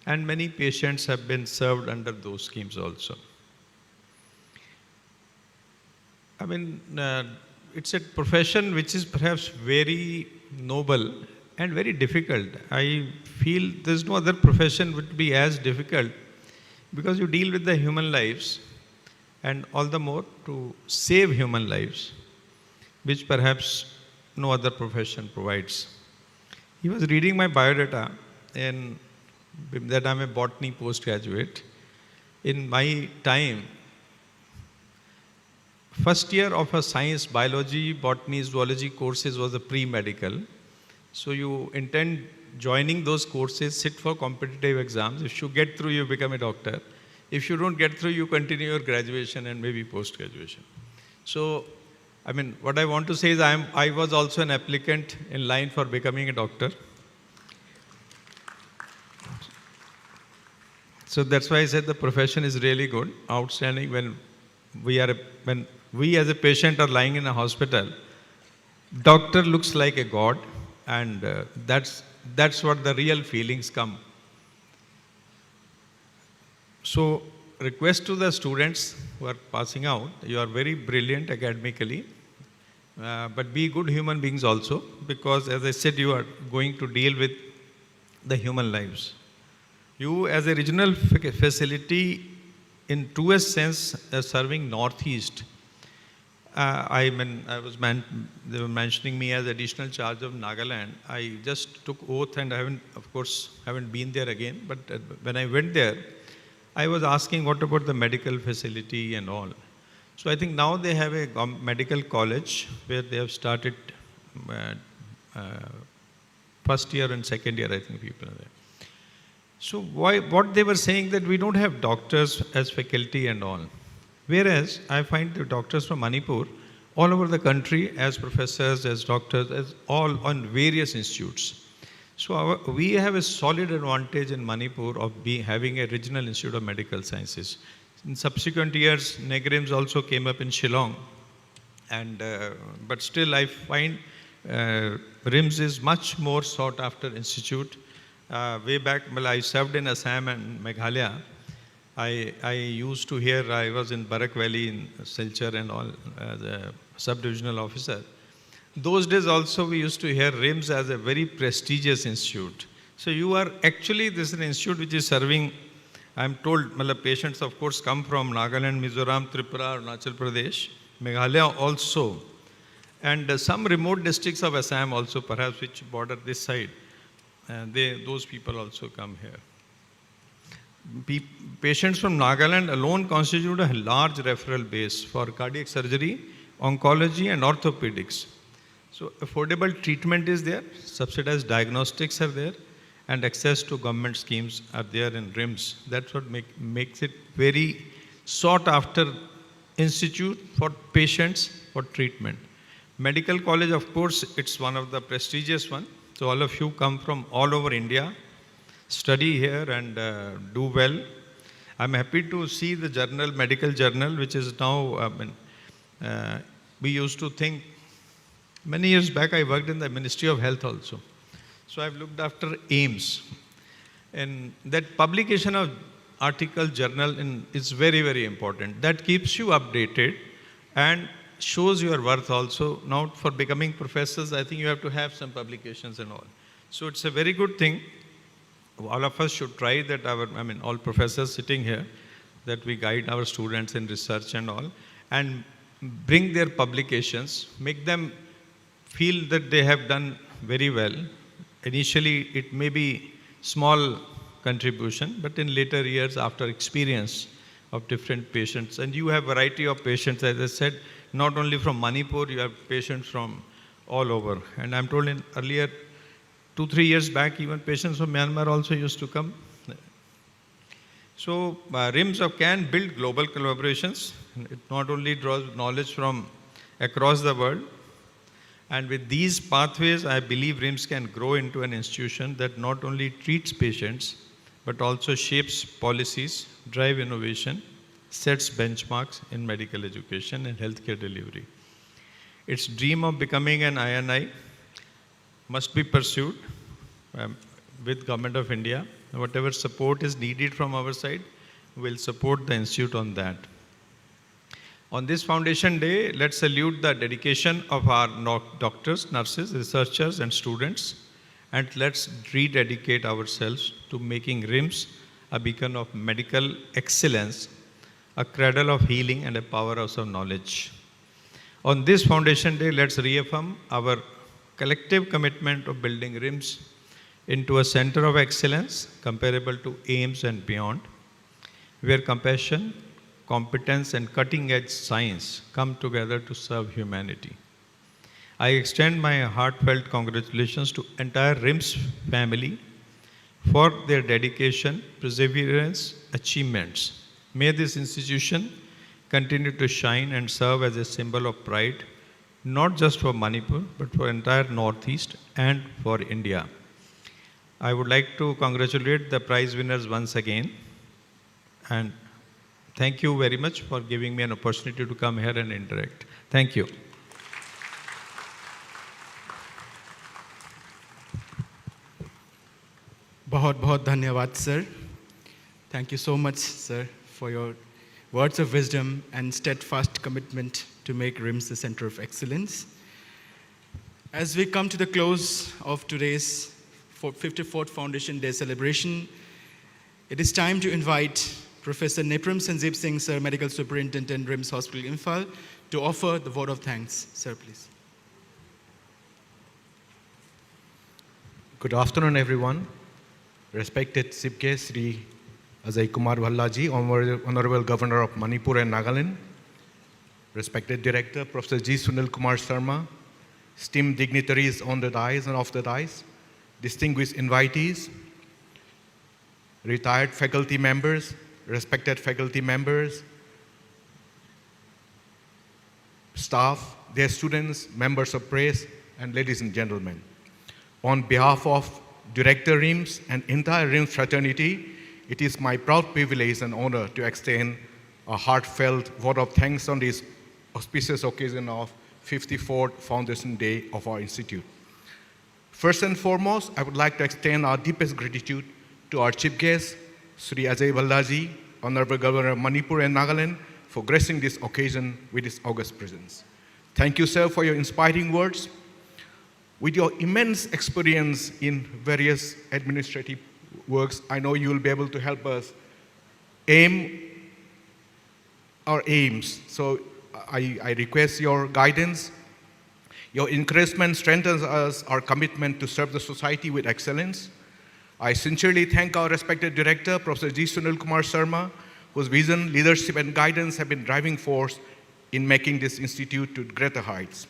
S9: And many patients have been served under those schemes also. I mean, it's a profession which is perhaps very noble and very difficult. I feel there's no other profession would be as difficult because you deal with the human lives and all the more to save human lives, which perhaps no other profession provides. He was reading my biodata and that I'm a botany postgraduate. In my time, first year of a science, biology, botany, zoology courses was a pre-medical. So you intend joining those courses, sit for competitive exams. If you get through, you become a doctor. If you don't get through, you continue your graduation and maybe post-graduation. So, I mean, what I want to say is I was also an applicant in line for becoming a doctor. So that's why I said the profession is really good, outstanding. When we as a patient are lying in a hospital, doctor looks like a god, and that's what the real feelings come. So request to the students who are passing out, you are very brilliant academically, but be good human beings also, because as I said, you are going to deal with the human lives. You as a regional facility, in truest sense, serving Northeast. They were mentioning me as additional charge of Nagaland. I just took oath and I haven't been there again. But when I went there, I was asking what about the medical facility and all. So I think now they have a medical college where they have started first year and second year, I think people are there. So what they were saying that we don't have doctors as faculty and all. Whereas I find the doctors from Manipur all over the country as professors, as doctors, as all on various institutes. So we have a solid advantage in Manipur of having a regional institute of medical sciences. In subsequent years, NEGRIMS also came up in Shillong. But still I find RIMS is much more sought after institute. Way back, well, I served in Assam and Meghalaya. I used to hear, I was in Barak Valley in Silchar and all as a sub-divisional officer. Those days also we used to hear RIMS as a very prestigious institute. So you are actually, this is an institute which is serving I'm told patients, of course, come from Nagaland, Mizoram, Tripura, Arunachal Pradesh, Meghalaya also, and some remote districts of Assam also, perhaps, which border this side. Those people also come here. Patients from Nagaland alone constitute a large referral base for cardiac surgery, oncology, and orthopedics. So affordable treatment is there, subsidized diagnostics are there, and access to government schemes are there in RIMS. That's what makes it very sought after institute for patients for treatment. Medical college, of course, it's one of the prestigious one. So all of you come from all over India, study here and do well. I'm happy to see the journal, medical journal, which is now, we used to think, many years back I worked in the Ministry of Health also. So I've looked after AIMS. And that publication of article journal is very, very important. That keeps you updated and shows your worth also. Now for becoming professors, I think you have to have some publications and all. So it's a very good thing. All of us should try that all professors sitting here, that we guide our students in research and all, and bring their publications, make them feel that they have done very well. Initially, it may be small contribution, but in later years, after experience of different patients, and you have variety of patients, as I said, not only from Manipur, you have patients from all over. And I'm told in earlier, 2-3 years back, even patients from Myanmar also used to come. So RIMS can build global collaborations. It not only draws knowledge from across the world, and with these pathways, I believe RIMS can grow into an institution that not only treats patients, but also shapes policies, drive innovation, sets benchmarks in medical education and healthcare delivery. Its dream of becoming an INI must be pursued with Government of India. Whatever support is needed from our side, we'll support the institute on that. On this Foundation Day, let's salute the dedication of our doctors, nurses, researchers, and students, and let's rededicate ourselves to making RIMS a beacon of medical excellence, a cradle of healing, and a powerhouse of knowledge. On this Foundation Day, let's reaffirm our collective commitment of building RIMS into a center of excellence comparable to AIMS and beyond, where compassion, competence, and cutting-edge science come together to serve humanity. I extend my heartfelt congratulations to entire RIMS family for their dedication, perseverance, achievements. May this institution continue to shine and serve as a symbol of pride, not just for Manipur, but for entire Northeast and for India. I would like to congratulate the prize winners once again, and thank you very much for giving me an opportunity to come here and interact. Thank you.
S2: बहुत धन्यवाद, sir. Thank you so much, sir, for your words of wisdom and steadfast commitment to make RIMS the center of excellence. As we come to the close of today's 54th Foundation Day celebration, it is time to invite Professor Nipram Sanjeev Singh, Sir, Medical Superintendent, RIMS Hospital, Imphal, to offer the vote of thanks. Sir, please.
S10: Good afternoon, everyone. Respected Chief Guest, Sri Ajay Kumar Bhallaji, Honorable Governor of Manipur and Nagaland, respected Director, Professor G. Sunil Kumar Sharma, esteemed dignitaries on the dais and off the dais, distinguished invitees, retired faculty members, respected faculty members, staff, their students, members of press, and ladies and gentlemen. On behalf of Director RIMS and entire RIMS fraternity, it is my proud privilege and honor to extend a heartfelt vote of thanks on this auspicious occasion of 54th Foundation Day of our institute. First and foremost, I would like to extend our deepest gratitude to our chief guest, Sri Ajay Bhallaji, Honorable Governor of Manipur and Nagaland, for gracing this occasion with his august presence. Thank you, sir, for your inspiring words. With your immense experience in various administrative works, I know you will be able to help us aim our aims. So I request your guidance. Your encouragement strengthens us, our commitment to serve the society with excellence. I sincerely thank our respected director, Professor G. Sunil Kumar Sharma, whose vision, leadership, and guidance have been driving force in making this institute to greater heights.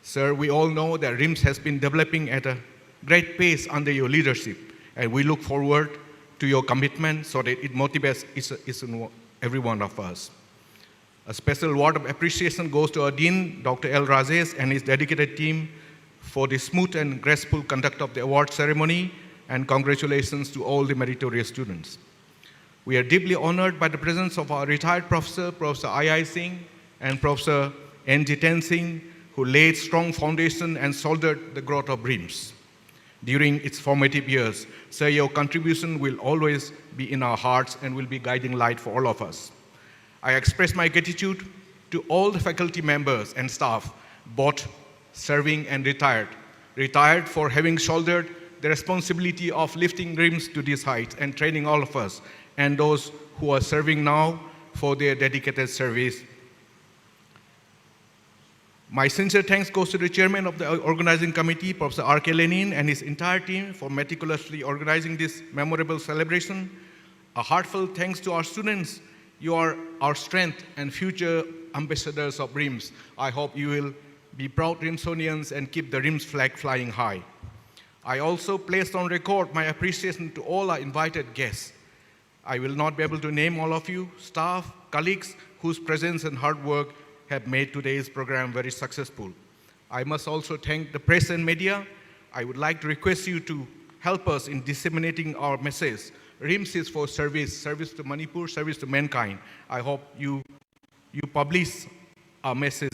S10: Sir, we all know that RIMS has been developing at a great pace under your leadership, and we look forward to your commitment so that it motivates every one of us. A special word of appreciation goes to our Dean, Dr. L. Rajesh, and his dedicated team for the smooth and graceful conduct of the award ceremony, and congratulations to all the meritorious students. We are deeply honored by the presence of our retired professor, Professor I.I. Singh, and Professor N. Jiten Singh, who laid strong foundation and shouldered the growth of RIMS during its formative years. Sir, your contribution will always be in our hearts and will be guiding light for all of us. I express my gratitude to all the faculty members and staff, both serving and retired. Retired for having shouldered the responsibility of lifting RIMS to these heights and training all of us, and those who are serving now for their dedicated service. My sincere thanks goes to the chairman of the organizing committee, Professor R.K. Lenin, and his entire team for meticulously organizing this memorable celebration. A heartfelt thanks to our students. You are our strength and future ambassadors of RIMS. I hope you will be proud RIMSonians and keep the RIMS flag flying high. I also placed on record my appreciation to all our invited guests. I will not be able to name all of you, staff, colleagues whose presence and hard work have made today's program very successful. I must also thank the press and media. I would like to request you to help us in disseminating our message. RIMS is for service to Manipur, service to mankind. I hope you publish our message.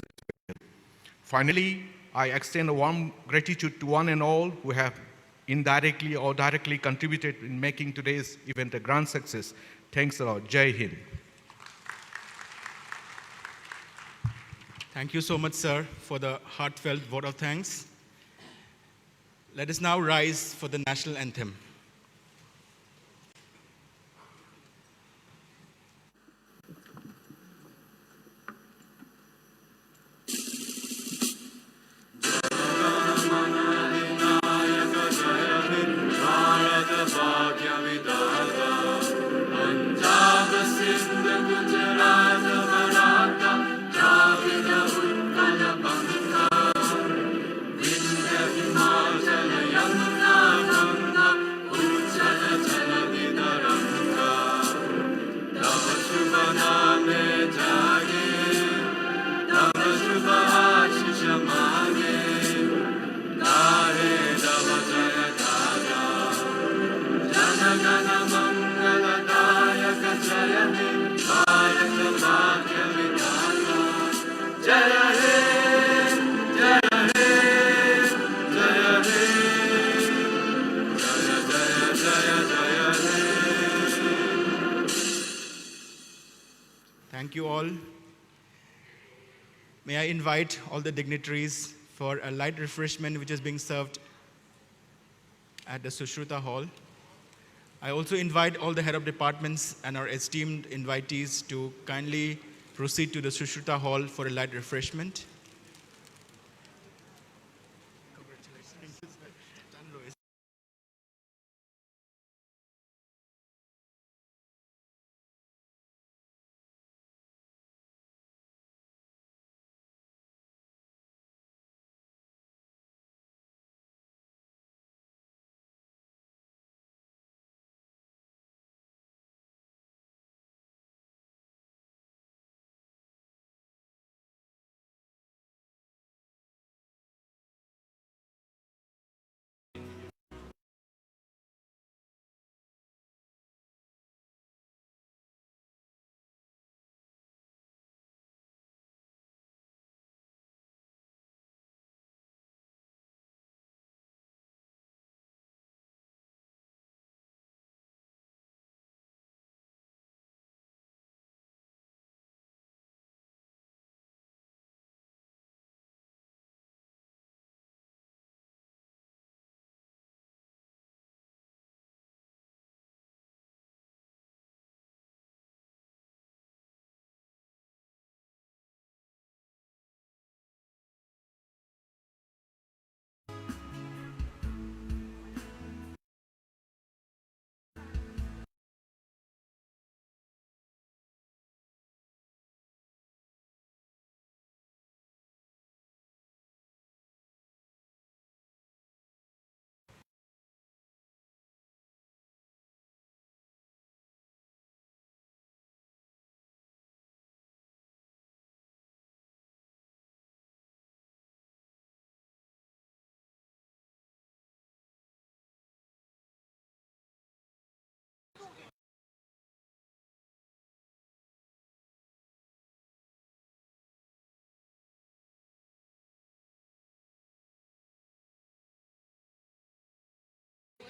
S10: Finally, I extend a warm gratitude to one and all who have indirectly or directly contributed in making today's event a grand success. Thanks a lot. Jai Hind.
S2: Thank you so much, sir, for the heartfelt vote of thanks. Let us now rise for the national anthem. Thank you all. May I invite all the dignitaries for a light refreshment which is being served at the Sushruta Hall. I also invite all the head of departments and our esteemed invitees to kindly proceed to the Sushruta Hall for a light refreshment.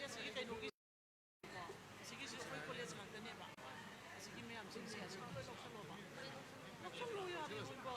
S11: ꯑꯁꯤꯒꯤ ꯀꯩꯅꯣꯒꯤ ꯑꯁꯤꯒꯤꯁꯤ ꯑꯩꯈꯣꯏ college ꯉꯥꯛꯇꯅꯦꯕ ꯑꯁꯤꯒꯤ ꯃꯌꯥꯝꯁꯤꯡꯁꯦ ꯑꯁꯤ ꯂꯣꯏ ꯂꯧꯁꯜꯂꯣꯕ ꯂꯧꯁꯜꯂꯣ ꯌꯥꯗꯦ ꯅꯣꯏꯕꯣ